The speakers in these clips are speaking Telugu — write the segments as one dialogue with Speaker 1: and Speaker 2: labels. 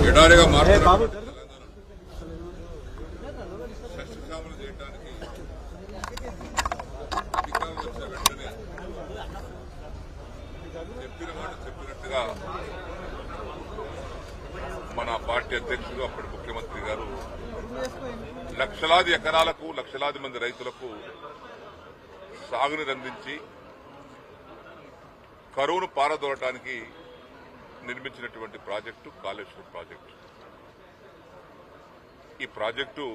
Speaker 1: ఎడారిగా మారుతున్నారు సస్యశ్యామలు చేయడానికి అధికారులు వచ్చిన వెంటనే చెప్పిన మాట చెప్పినట్టుగా మన పార్టీ అధ్యక్షుడు అప్పటి ముఖ్యమంత్రి గారు లక్షలాది ఎకరాలకు లక్షలాది మంది రైతులకు సాగుని అందించి కరువును పారదోలటానికి నిర్మించినటువంటి ప్రాజెక్టు కాళేశ్వరం ప్రాజెక్టు. ఈ ప్రాజెక్టు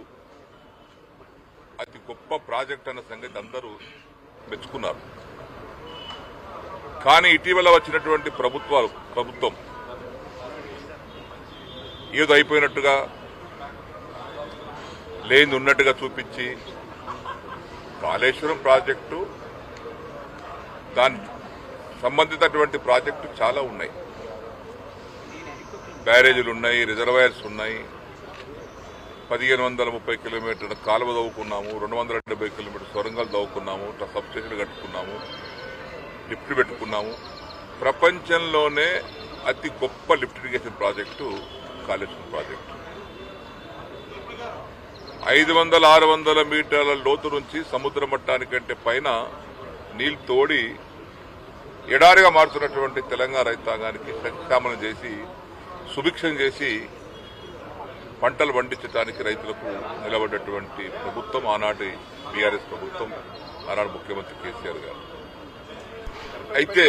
Speaker 1: అతి గొప్ప ప్రాజెక్టు అన్న సంగతి అందరూ మెచ్చుకున్నారు. కానీ ఇటీవల వచ్చినటువంటి ప్రభుత్వం ఏదో అయిపోయినట్టుగా లేని ఉన్నట్టుగా చూపించి కాళేశ్వరం ప్రాజెక్టు దాని సంబంధితటువంటి ప్రాజెక్టు చాలా ఉన్నాయి. బ్యారేజీలు ఉన్నాయి, రిజర్వాయర్స్ ఉన్నాయి, 1530 కిలోమీటర్ల కాలువ తవ్వుకున్నాము, 270 కిలోమీటర్ల సొరంగాలు తవ్వుకున్నాము, సబ్స్టేషన్లు కట్టుకున్నాము, లిఫ్ట్ పెట్టుకున్నాము. ప్రపంచంలోనే అతి గొప్ప lift irrigation project Kaleshwaram project. 500-600 మీటర్ల లోతు నుంచి సముద్ర మట్టానికంటే పైన నీళ్లు తోడి ఎడారిగా మారుతున్నటువంటి తెలంగాణ రైతాంగానికి సస్యశ్యామలం చేసి సుభిక్షం చేసి పంటలు పండించడానికి రైతులకు నిలబడ్డటువంటి ప్రభుత్వం ఆనాటి బీఆర్ఎస్ ప్రభుత్వం, ఆనాడు ముఖ్యమంత్రి కేసీఆర్ గారు. అయితే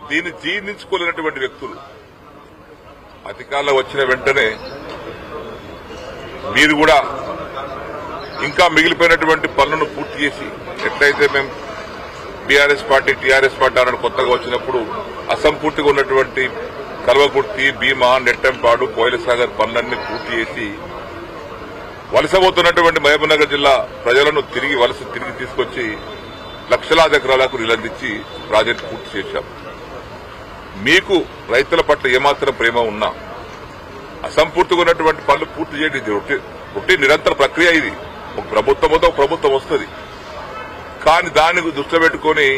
Speaker 1: దీన్ని జీర్ణించుకోలేనటువంటి వ్యక్తులు అధికారంలో వచ్చిన వెంటనే మీరు కూడా ఇంకా మిగిలిపోయినటువంటి పనులను పూర్తి చేసి, ఎట్లయితే మేము బీఆర్ఎస్ పార్టీ టీఆర్ఎస్ పార్టీ ఆనాడు కొత్తగా వచ్చినప్పుడు అసంపూర్తిగా ఉన్నటువంటి కల్వకుర్తి, భీమా, నెట్టంపాడు, కోయిలసాగర్ పనులన్నీ పూర్తి చేసి వలసపోతున్నటువంటి మహబూబ్నగర్ జిల్లా ప్రజలను తిరిగి తీసుకొచ్చి లక్షలాది ఎకరాలకు నీళ్ళందించి ప్రాజెక్టు పూర్తి చేశాం. మీకు రైతుల పట్ల ఏమాత్రం ప్రేమ ఉన్నా అసంపూర్తిగా ఉన్నటువంటి పనులు పూర్తి చేయండి. ఒకటి నిరంతర ప్రక్రియ. ఇది ఒక ప్రభుత్వం వస్తుంది. కానీ దానికి దృష్టిలో పెట్టుకుని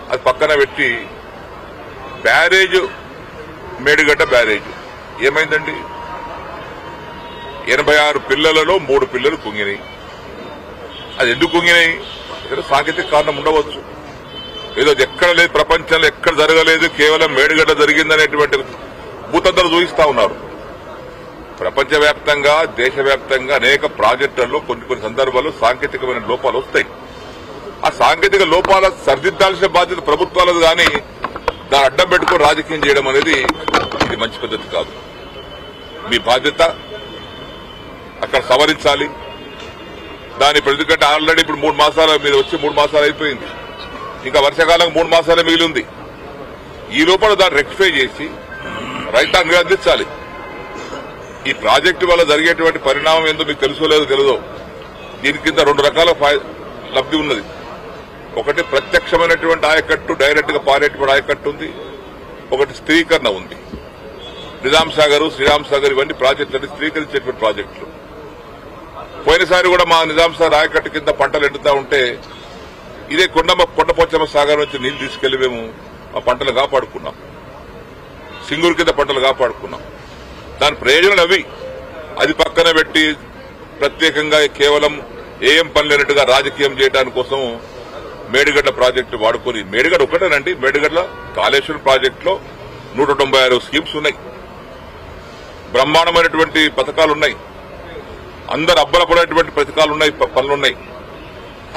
Speaker 1: అది పక్కన పెట్టి బ్యారేజ్, మేడిగడ్డ బ్యారేజ్ ఏమైందండి? 86 పిల్లలలో 3 పిల్లలు కుంగినాయి. అది ఎందుకు కుంగినాయి? ఏదో సాంకేతిక కారణం ఉండవచ్చు. ఏదో ఎక్కడ లేదు, ప్రపంచంలో ఎక్కడ జరగలేదు, కేవలం మేడిగడ్డ జరిగిందనేటువంటి భూతంతలు చూపిస్తా ఉన్నారు. ప్రపంచవ్యాప్తంగా, దేశవ్యాప్తంగా అనేక ప్రాజెక్టుల్లో కొన్ని సందర్భాల్లో సాంకేతికమైన లోపాలు వస్తాయి. ఆ సాంకేతిక లోపాల సరిదిద్దాల్సిన బాధ్యత ప్రభుత్వాలది. కానీ దాన్ని అడ్డం పెట్టుకుని రాజకీయం చేయడం అనేది ఇది మంచి పద్ధతి కాదు. మీ బాధ్యత అక్కడ సవరించాలి. దాని ఎందుకంటే ఆల్రెడీ ఇప్పుడు 3 మాసాలు మీరు వచ్చి 3 మాసాలు అయిపోయింది. ఇంకా వర్షాకాలం 3 మాసాలే మిగిలి ఉంది. ఈ లోపల దాన్ని రెక్టిఫై చేసి రైతాంగం అందించాలి. ఈ ప్రాజెక్టు వల్ల జరిగేటువంటి పరిణామం ఏందో మీకు తెలుసో లేదో తెలియదో. దీని కింద 2 రకాల లబ్ధి ఉన్నది. ఒకటి ప్రత్యక్షమైనటువంటి ఆయకట్టు, డైరెక్ట్ గా పారేటువంటి ఆయకట్టు ఉంది. ఒకటి స్థిరీకరణ ఉంది. నిజాం సాగర్, శ్రీరామ్ సాగర్ ఇవన్నీ ప్రాజెక్టులు స్థిరీకరించేటువంటి ప్రాజెక్టులు. పోయినసారి కూడా మా నిజాం సాగర్ ఆయకట్టు కింద పంటలు ఎండుతా ఉంటే ఇదే కొండపోచమ్మ సాగర్ నుంచి నీళ్లు తీసుకెళ్లి మేము మా పంటలు కాపాడుకున్నాం. సింగూరు కింద పంటలు కాపాడుకున్నాం. దాని ప్రయోజనాలు అవి. అది పక్కన పెట్టి ప్రత్యేకంగా కేవలం ఏం పని లేనట్టుగా రాజకీయం చేయడానికి కోసం మేడిగడ్డ ప్రాజెక్టు వాడుకొని, మేడిగడ్డ ఒకటేనండి, మేడిగడ్డ కాళేశ్వరం ప్రాజెక్టులో 196 స్కీమ్స్ ఉన్నాయి. బ్రహ్మాండమైనటువంటి పథకాలున్నాయి. అందరు అబ్బలపడేటువంటి పథకాలున్నాయి, పనులున్నాయి.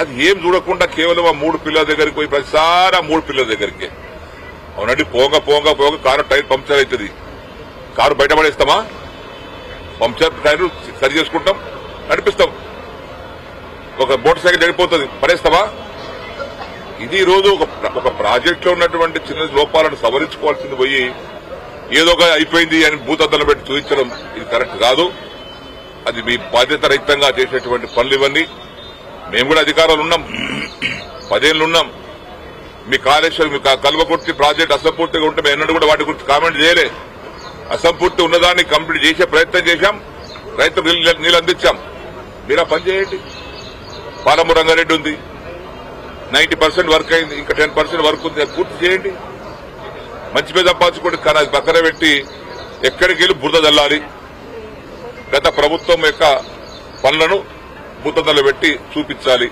Speaker 1: అది ఏం చూడకుండా కేవలం ఆ 3 పిల్లల దగ్గరికి పోయి ప్రతిసారి ఆ 3 పిల్లల దగ్గరికి అవునండి పోగా కారు టైర్ పంక్చర్ అవుతుంది. కారు బయటపడేస్తామా? పంక్చర్ టైర్ సరి చేసుకుంటాం, నడిపిస్తాం. ఒక మోటార్ సైకిల్ వెళ్ళిపోతుంది, పడేస్తామా? ఇది రోజు ఒక ప్రాజెక్టులో ఉన్నటువంటి చిన్న లోపాలను సవరించుకోవాల్సింది పోయి ఏదోగా అయిపోయింది అని భూతద్దలు పెట్టి చూపించడం ఇది కరెక్ట్ కాదు. అది మీ బాధ్యత రహితంగా చేసేటువంటి పనులు ఇవన్నీ. మేము కూడా అధికారాలు ఉన్నాం, 10 ఏళ్లు ఉన్నాం. మీ కాళేశ్వరం, మీ కల్వకుర్తి ప్రాజెక్టు అసంపూర్తిగా ఉంటే మేము ఎన్నడూ కూడా వాటి గురించి కామెంట్ చేయలే. అసంపూర్తి ఉన్నదాన్ని కంప్లీట్ చేసే ప్రయత్నం చేశాం. రైతులు నీళ్ళు అందించాం. మీరు ఆ పని చేయండి. పాలమూరు రంగారెడ్డి ఉంది, 90% వర్క్ అయింది. ఇంకా 10% వర్క్ ఉంది. పూర్తి చేయండి. మంచి మీద సంపాదించుకోండి. కానీ అది పక్కన పెట్టి ఎక్కడికి వెళ్ళి బురద చల్లాలి, గత ప్రభుత్వం యొక్క పనులను బురదలో పెట్టి చూపించాలి.